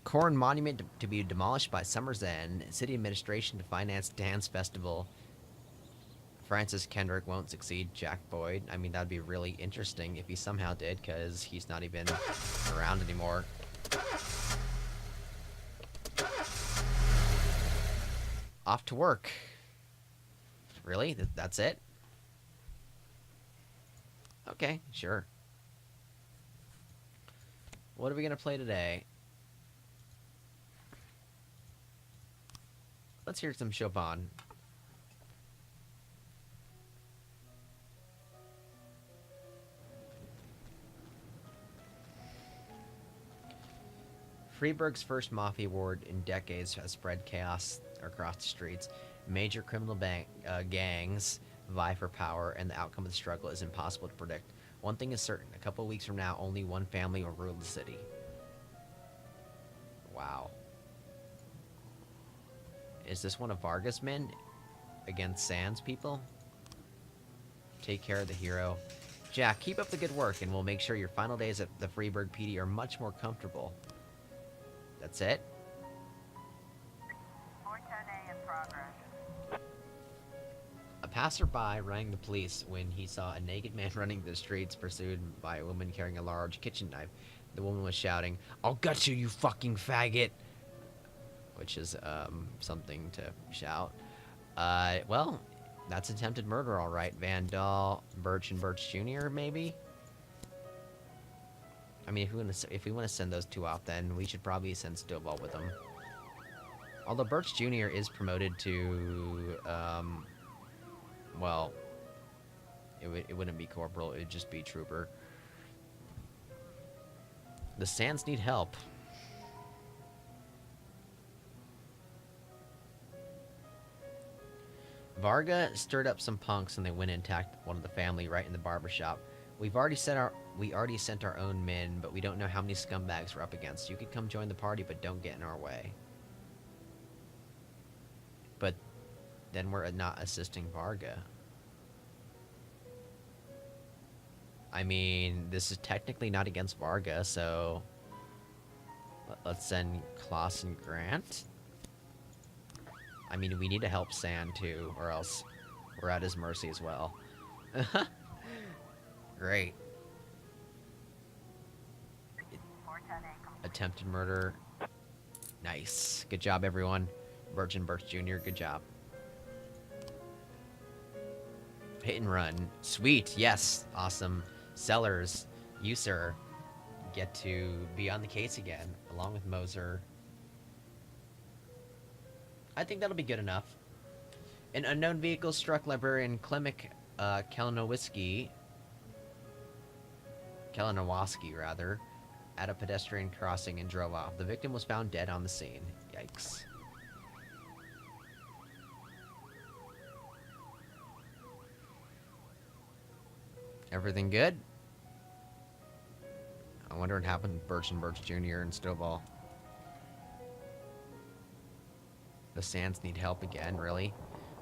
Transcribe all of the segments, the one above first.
Corn monument to be demolished by Summer's End. City administration to finance dance festival. Francis Kendrick won't succeed Jack Boyd. I mean, that'd be really interesting if he somehow did, because he's not even around anymore. Off to work. Really? That's it? Okay, sure. What are we gonna play today? Let's hear some Chopin. Freiburg's first mafia war in decades has spread chaos across the streets. Major criminal gangs vie for power, and the outcome of the struggle is impossible to predict. One thing is certain: a couple of weeks from now, only one family will rule the city. Wow. Is this one of Vargas' men against Sans people? Take care of the hero. Jack, keep up the good work, and we'll make sure your final days at the Freiburg PD are much more comfortable. That's it? 410A in progress. A passerby rang the police when he saw a naked man running the streets, pursued by a woman carrying a large kitchen knife. The woman was shouting, "I'll gut you, you fucking faggot!" Which is, something to shout. Well, that's attempted murder, alright. Van Dahl, Birch and Birch Jr., maybe? I mean, if we want to send those two off, then we should probably send Stovall with them. Although Birch Jr. is promoted to, well, it wouldn't be corporal, it would just be trooper. The Sands need help. Varga stirred up some punks and they went and attacked one of the family right in the barbershop. We already sent our own men, but we don't know how many scumbags we're up against. You could come join the party, but don't get in our way. But then we're not assisting Varga. I mean, this is technically not against Varga, so let's send Klaus and Grant. I mean, we need to help Sand too, or else we're at his mercy as well. Great. Attempted murder. Nice. Good job, everyone. Birch and Birch Jr., good job. Hit and run. Sweet, yes. Awesome. Sellers, you, sir, get to be on the case again, along with Moser. I think that'll be good enough. An unknown vehicle struck librarian Klemek Kalanowiski, rather, at a pedestrian crossing and drove off. The victim was found dead on the scene. Yikes. Everything good? I wonder what happened to Birch and Birch Jr. and Stovall. The Sands need help again, really?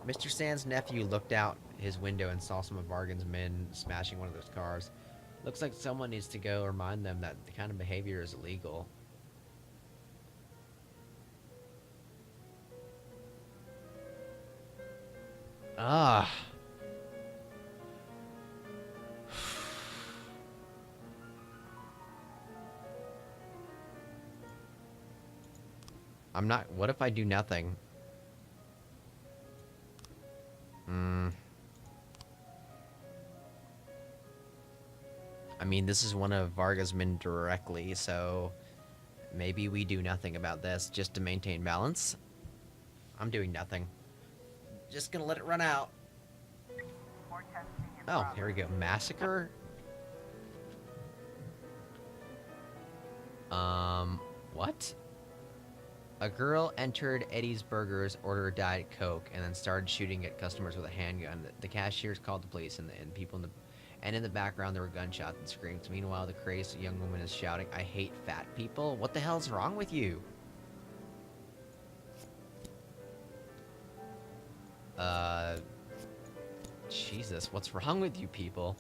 Mr. Sands' nephew looked out his window and saw some of Vargan's men smashing one of those cars. Looks like someone needs to go remind them that the kind of behavior is illegal. Ah. I'm not... What if I do nothing? I mean, this is one of Varga's men directly, so... Maybe we do nothing about this, just to maintain balance. I'm doing nothing. Just gonna let it run out. Oh, here we go. Massacre? What? A girl entered Eddie's Burgers, ordered a Diet Coke, and then started shooting at customers with a handgun. The cashiers called the police, and people in the... And in the background, there were gunshots and screams. Meanwhile, the crazed young woman is shouting, "I hate fat people." What the hell's wrong with you? Jesus, what's wrong with you people?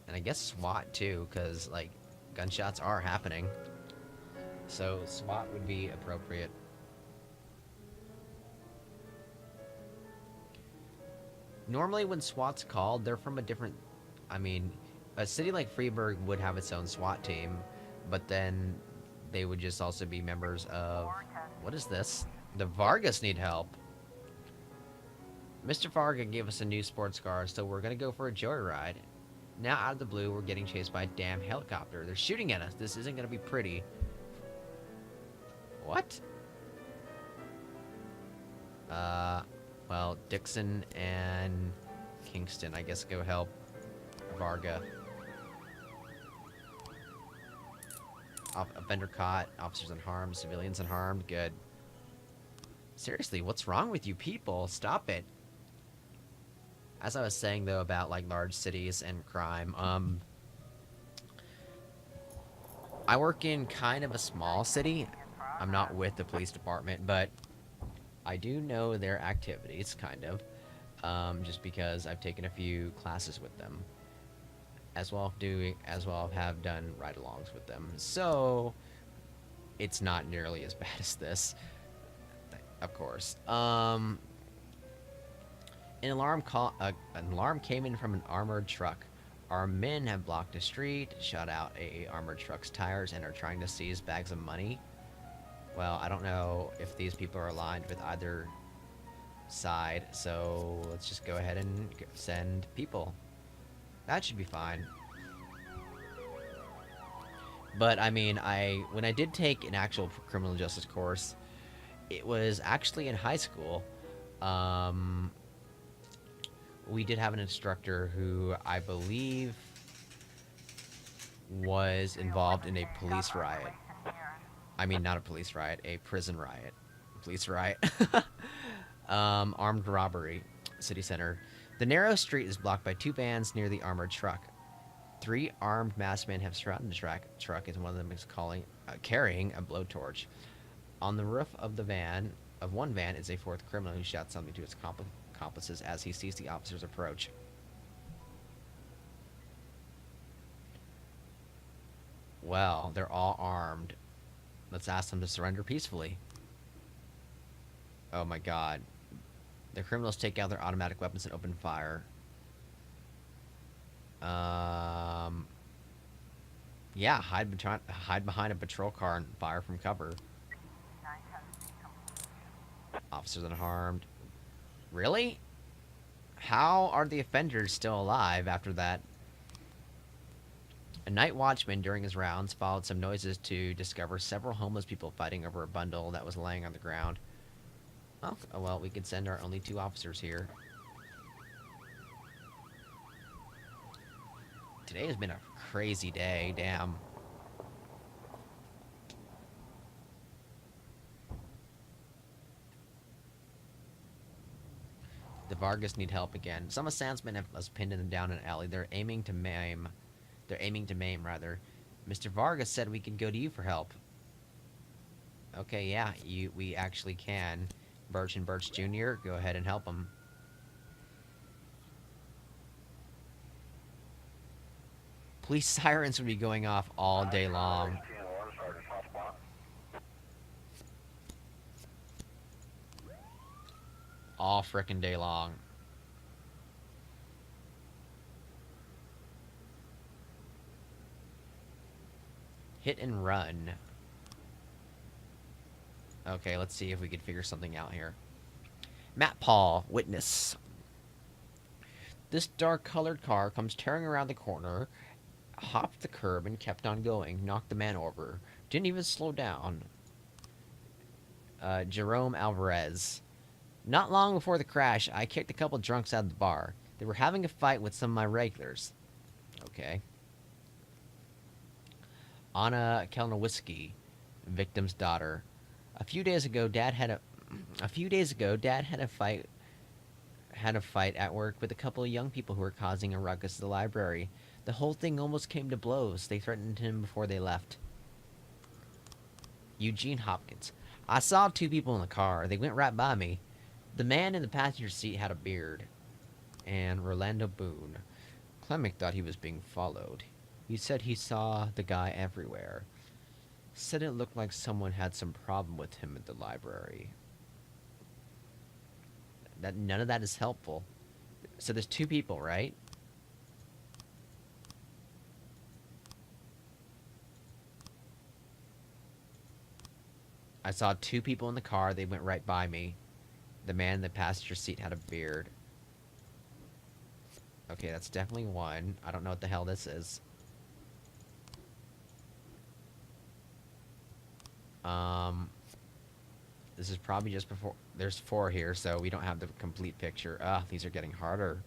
And I guess SWAT, too, because, like, gunshots are happening. So SWAT would be appropriate. Normally, when SWAT's called, they're from a different. I mean, a city like Freeburg would have its own SWAT team, but then they would just also be members of. What is this? The Vargas need help. Mr. Varga gave us a new sports car, so we're gonna go for a joyride. Now, out of the blue, we're getting chased by a damn helicopter. They're shooting at us. This isn't gonna be pretty. What? Well, Dixon and Kingston, I guess, go help Varga. Offender caught, officers unharmed, civilians unharmed. Good. Seriously, what's wrong with you people? Stop it. As I was saying, though, about, like, large cities and crime, I work in kind of a small city. I'm not with the police department, but I do know their activities, kind of, just because I've taken a few classes with them, as well have done ride-alongs with them. So it's not nearly as bad as this, of course. An alarm came in from an armored truck. Our men have blocked a street, shot out a armored truck's tires, and are trying to seize bags of money. Well, I don't know if these people are aligned with either side, so let's just go ahead and send people. That should be fine. But, I mean, when I did take an actual criminal justice course, it was actually in high school. We did have an instructor who, I believe, was involved in a police riot. I mean, not a police riot, a prison riot. Police riot. Armed robbery. City center. The narrow street is blocked by 2 vans near the armored truck. 3 armed masked men have surrounded the truck, and one of them is carrying a blowtorch. On the roof of one van is a 4th criminal who shouts something to his accomplices as he sees the officers approach. Well, they're all armed. Let's ask them to surrender peacefully. Oh my god. The criminals take out their automatic weapons and open fire. Yeah, hide behind a patrol car and fire from cover. Officers unharmed. Really? How are the offenders still alive after that? A night watchman during his rounds followed some noises to discover several homeless people fighting over a bundle that was laying on the ground. Oh, well, we could send our only 2 officers here. Today has been a crazy day, damn. The Vargas need help again. Some assailants have pinned them down in an alley. They're aiming to maim, rather. Mr. Vargas said we could go to you for help. Okay, yeah, we actually can. Birch and Birch Jr., go ahead and help them. Police sirens would be going off all day long. All frickin' day long. Hit and run. Okay, let's see if we can figure something out here. Matt Paul, witness. This dark-colored car comes tearing around the corner, hopped the curb and kept on going, knocked the man over. Didn't even slow down. Jerome Alvarez. Not long before the crash, I kicked a couple drunks out of the bar. They were having a fight with some of my regulars. Okay. Anna Kelnowiski, victim's daughter. A few days ago, Dad had a fight at work with a couple of young people who were causing a ruckus at the library. The whole thing almost came to blows. They threatened him before they left. Eugene Hopkins. I saw 2 people in the car. They went right by me. The man in the passenger seat had a beard. And Rolando Boone. Clemic thought he was being followed. He said he saw the guy everywhere. Said it looked like someone had some problem with him at the library. That none of that is helpful. So there's two people, right? I saw two people in the car. They went right by me. The man in the passenger seat had a beard. Okay, that's definitely one. I don't know what the hell this is. This is probably just before. There's 4 here, so we don't have the complete picture. These are getting harder.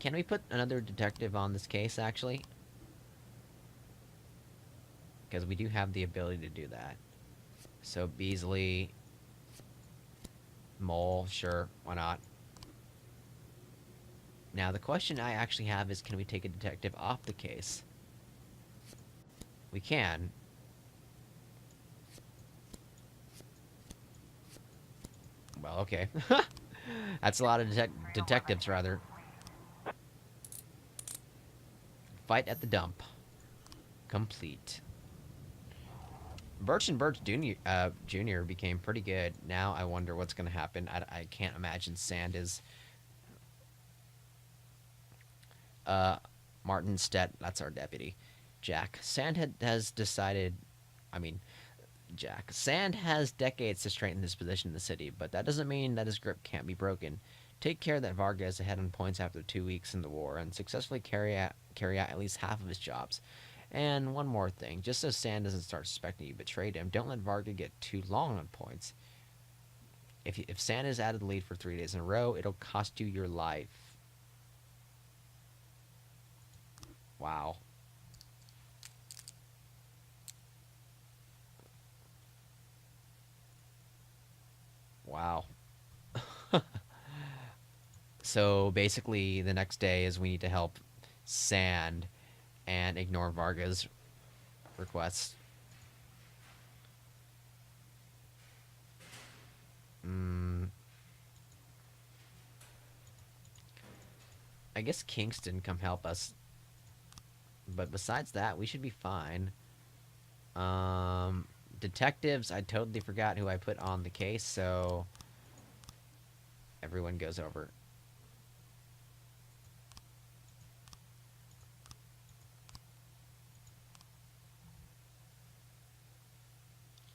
Can we put another detective on this case, actually? Because we do have the ability to do that. So Beasley, Mole, sure, why not? Now the question I actually have is, can we take a detective off the case? We can. Well, okay. That's a lot of detectives, rather. Fight at the dump. Complete. Birch and Birch Jr. Became pretty good. Now I wonder what's going to happen. I can't imagine Sand is... Martin Stett, that's our deputy. Jack. Sand has decided... I mean, Jack. Sand has decades to strengthen his position in the city, but that doesn't mean that his grip can't be broken. Take care that Varga is ahead on points after 2 weeks in the war, and successfully carry out at least half of his jobs. And one more thing, just so Sand doesn't start suspecting you betrayed him, don't let Varga get too long on points. If Sand is out of the lead for 3 days in a row, it'll cost you your life. Wow. Wow. So basically, the next day is we need to help Sand and ignore Varga's requests. I guess Kingston come help us. But besides that, we should be fine. Detectives, I totally forgot who I put on the case, so everyone goes over.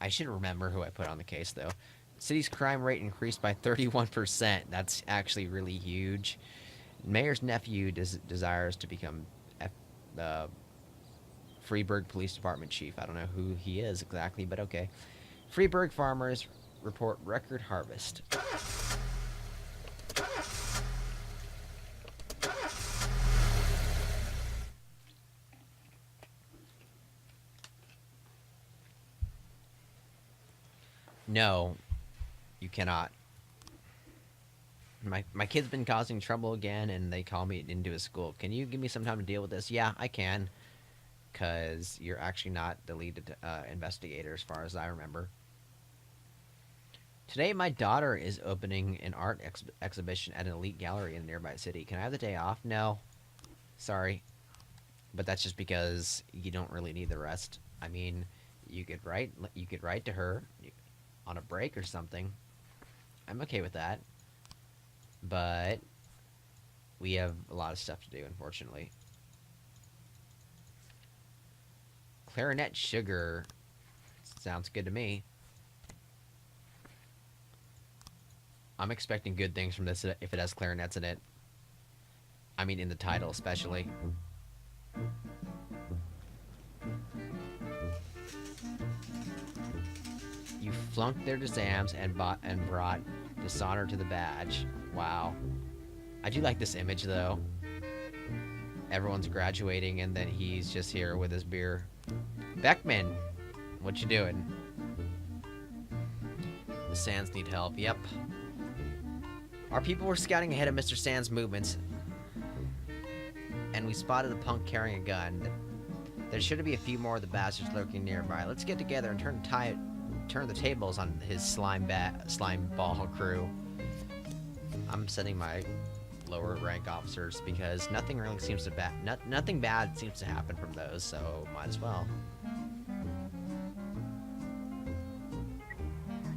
I should remember who I put on the case, though. City's crime rate increased by 31%. That's actually really huge. Mayor's nephew desires to become the Freeburg Police Department chief. I don't know who he is exactly, but okay. Freeburg farmers report record harvest. No, you cannot. My kid's been causing trouble again, and they call me into his school. Can you give me some time to deal with this? Yeah, I can. Because you're actually not the lead investigator, as far as I remember. Today, my daughter is opening an art exhibition at an elite gallery in a nearby city. Can I have the day off? No. Sorry. But that's just because you don't really need the rest. I mean, you could write to her on a break or something. I'm okay with that. But we have a lot of stuff to do, unfortunately. Clarinet sugar. Sounds good to me. I'm expecting good things from this if it has clarinets in it. I mean, in the title, especially. You flunked their exams and brought dishonor to the badge. Wow. I do like this image, though. Everyone's graduating, and then he's just here with his beer. Beckman, what you doing? The Sands need help. Yep. Our people were scouting ahead of Mr. Sands' movements, and we spotted a punk carrying a gun. There should be a few more of the bastards lurking nearby. Let's get together and turn the tables on his slime ball crew. I'm setting my lower rank officers because nothing really seems to nothing bad seems to happen from those, so might as well.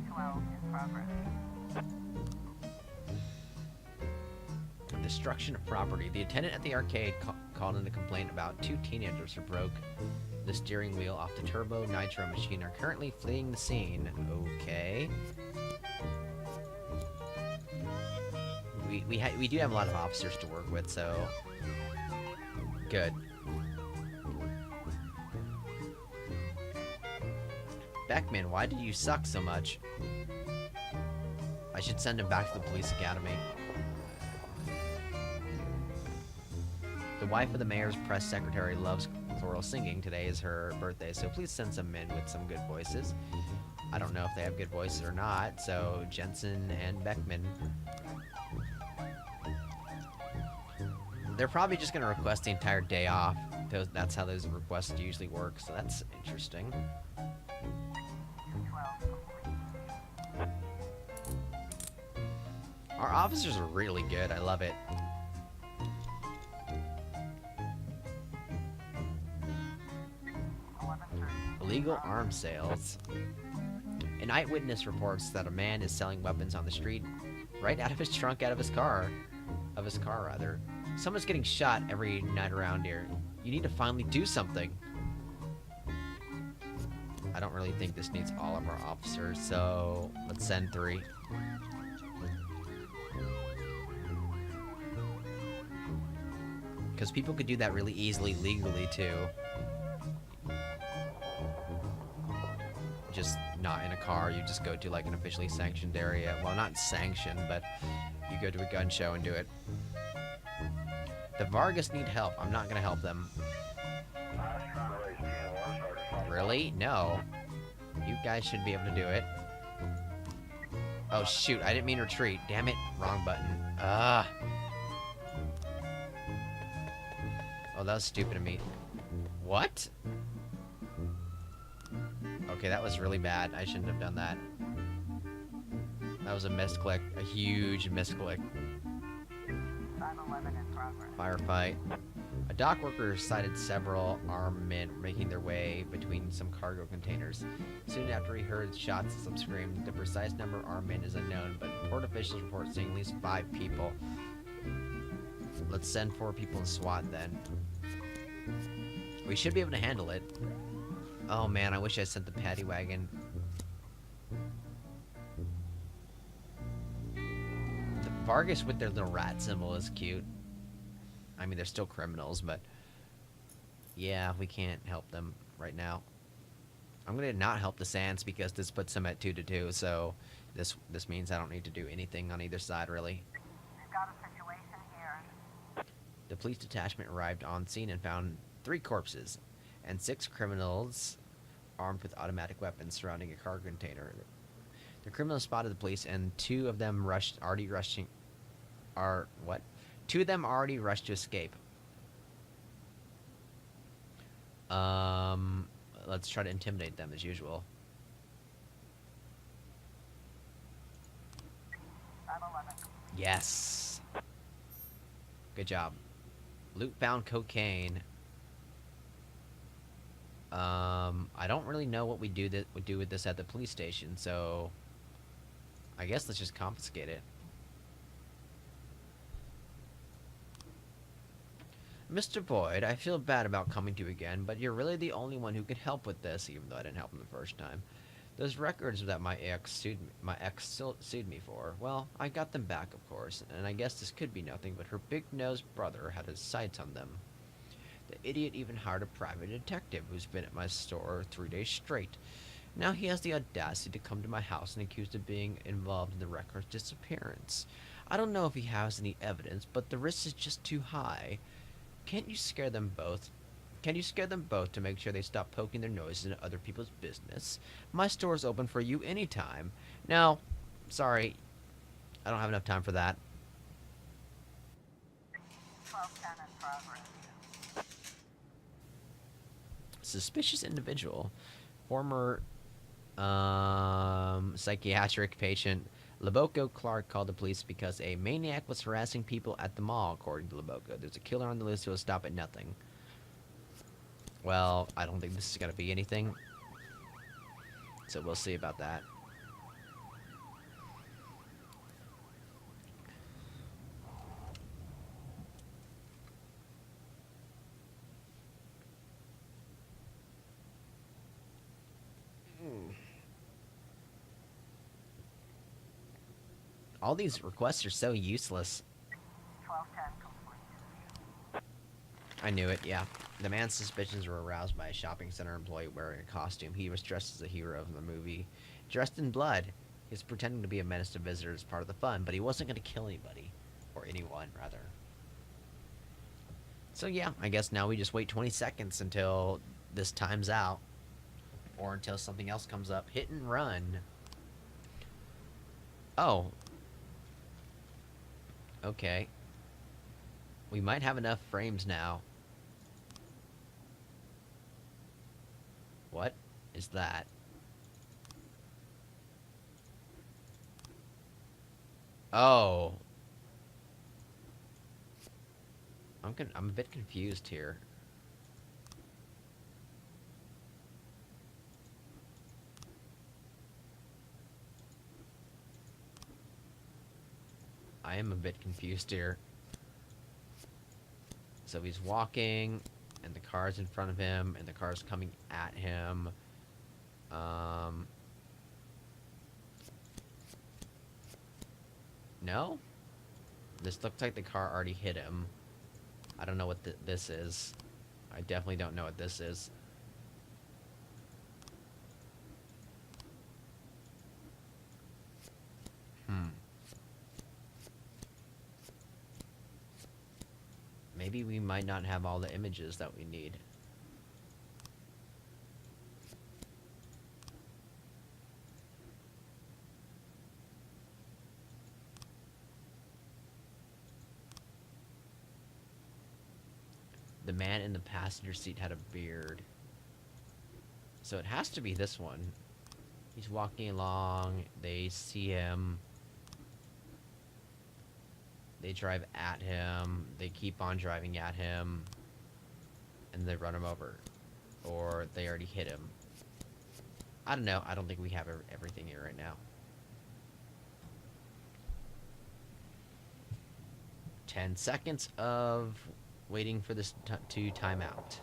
212 in progress. Destruction of property. The attendant at the arcade called in a complaint about 2 teenagers who broke the steering wheel off the Turbo Nitro machine are currently fleeing the scene. Okay. We do have a lot of officers to work with, so good. Beckman, why did you suck so much? I should send him back to the police academy. The wife of the mayor's press secretary loves choral singing. Today is her birthday, so please send some men with some good voices. I don't know if they have good voices or not, so Jensen and Beckman. They're probably just going to request the entire day off. That's how those requests usually work, so that's interesting. 212 complete. Our officers are really good. I love it. Illegal arms sales. An eyewitness reports that a man is selling weapons on the street, right out of his trunk, out of his car. Rather. Someone's getting shot every night around here. You need to finally do something. I don't really think this needs all of our officers, so let's send 3. Because people could do that really easily, legally, too. Just not in a car, you just go to like an officially sanctioned area. Well, not sanctioned, but you go to a gun show and do it. The Vargas need help. I'm not gonna help them. Really? No. You guys should be able to do it. Oh shoot, I didn't mean retreat. Damn it, wrong button. Ah. Oh, that was stupid of me. What? Okay, that was really bad. I shouldn't have done that. That was a misclick. A huge misclick. 511 in progress. Firefight. A dock worker sighted several armed men making their way between some cargo containers. Soon after he heard shots and some screams. The precise number of armed men is unknown, but port officials report seeing at least 5 people. Let's send 4 people in SWAT then. We should be able to handle it. Oh man, I wish I sent the paddy wagon. The Vargas with their little rat symbol is cute. I mean, they're still criminals, but yeah, we can't help them right now. I'm gonna not help the Sands because this puts them at 2-2, so this means I don't need to do anything on either side, really. We've got a situation here. The police detachment arrived on scene and found 3 corpses and 6 criminals armed with automatic weapons surrounding a cargo container. The criminals spotted the police, and 2 of them already rushed to escape. Let's try to intimidate them as usual. 511. Yes. Good job. Loot found cocaine. I don't really know what we do with this at the police station, so I guess let's just confiscate it. Mr. Boyd, I feel bad about coming to you again, but you're really the only one who can help with this, even though I didn't help him the first time. Those records that my ex sued me for, well, I got them back, of course, and I guess this could be nothing, but her big-nosed brother had his sights on them. The idiot even hired a private detective who's been at my store 3 days straight. Now he has the audacity to come to my house and accused of being involved in the record's disappearance. I don't know if he has any evidence, but the risk is just too high. Can't you scare them both? Can you scare them both to make sure they stop poking their noses into other people's business? My store's open for you anytime. Now, sorry, I don't have enough time for that. 1210 in progress. Suspicious individual. Former psychiatric patient Loboco Clark called the police because a maniac was harassing people at the mall, according to Loboco. There's a killer on the loose who will stop at nothing. Well, I don't think this is going to be anything. So we'll see about that. All these requests are so useless. 1210 complete. I knew it, yeah. The man's suspicions were aroused by a shopping center employee wearing a costume. He was dressed as a hero of the movie. Dressed in blood. He was pretending to be a menace to visitors as part of the fun, but he wasn't going to kill anybody. Or anyone, rather. So yeah, I guess now we just wait 20 seconds until this time's out. Or until something else comes up. Hit and run. Oh. Okay. We might have enough frames now. What is that? Oh. I'm a bit confused here. I am a bit confused here. So he's walking, and the car's in front of him, and the car's coming at him. No? This looks like the car already hit him. I don't know what this is. I definitely don't know what this is. Maybe we might not have all the images that we need. The man in the passenger seat had a beard. So it has to be this one. He's walking along, they see him. They drive at him, they keep on driving at him, and they run him over. Or they already hit him. I don't know, I don't think we have everything here right now. 10 seconds of waiting for this to time out.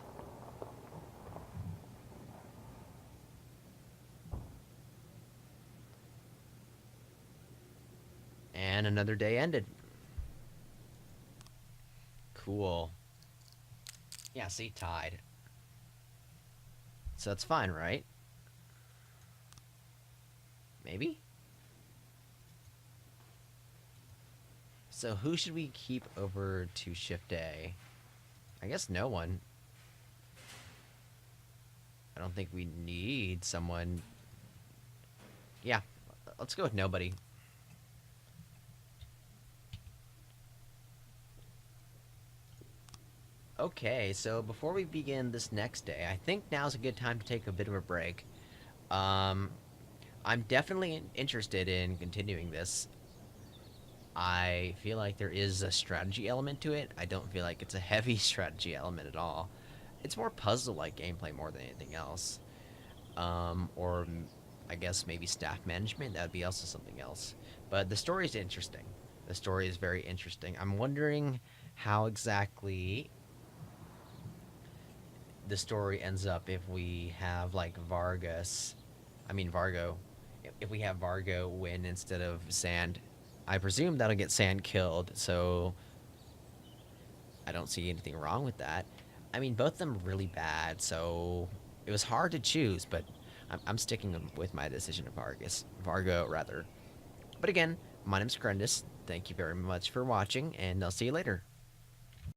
And another day ended. Cool. Yeah, see, tied. So that's fine, right? Maybe? So who should we keep over to Shift A? I guess no one. I don't think we need someone. Yeah, let's go with nobody. Okay, so before we begin this next day, I think now's a good time to take a bit of a break. I'm definitely interested in continuing this. I feel like there is a strategy element to it. I don't feel like it's a heavy strategy element at all. It's more puzzle-like gameplay more than anything else. Or I guess maybe staff management. That would be also something else. But the story is interesting. The story is very interesting. I'm wondering how exactly the story ends up if we have like Vargo, if we have Vargo win instead of Sand. I presume that'll get Sand killed, so I don't see anything wrong with that. I mean, both of them are really bad, so it was hard to choose, but I'm sticking with my decision of Vargo rather. But again, my name's Crendus. Thank you very much for watching, and I'll see you later.